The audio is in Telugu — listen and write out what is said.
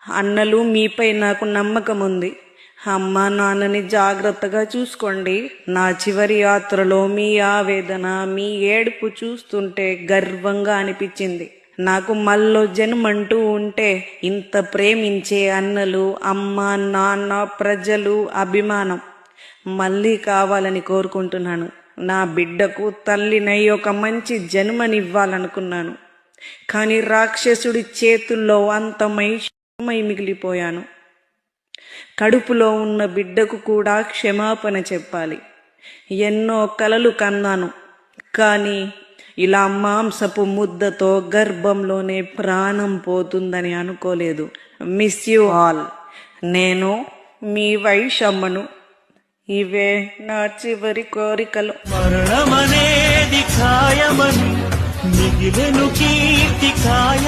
అన్నలు మీపై నాకు నమ్మకం ఉంది. అమ్మా నాన్నని జాగ్రత్తగా చూసుకోండి. నా చివరి యాత్రలో మీ ఆవేదన, మీ ఏడుపు చూస్తుంటే గర్వంగా అనిపించింది. నాకు మళ్ళీ జన్మంటూ ఉంటే ఇంత ప్రేమించే అన్నలు, అమ్మ, నాన్న, ప్రజలు, అభిమానం మళ్ళీ కావాలని కోరుకుంటున్నాను. నా బిడ్డకు తల్లినై ఒక మంచి జన్మనివ్వాలనుకున్నాను. కానీ రాక్షసుడి చేతుల్లో అంతమై మిగిలిపోయాను. కడుపులో ఉన్న బిడ్డకు కూడా క్షమాపణ చెప్పాలి. ఎన్నో కలలు కన్నాను, కానీ ఇలా మాంసపు ముద్దతో గర్భంలోనే ప్రాణం పోతుందని అనుకోలేదు. Miss you all. నేను మీ వైషమ్మను. ఇవే నా చివరి కోరికలు. మరణమనేది ఖాయమని మిగిలెను కీర్తి ఖాయ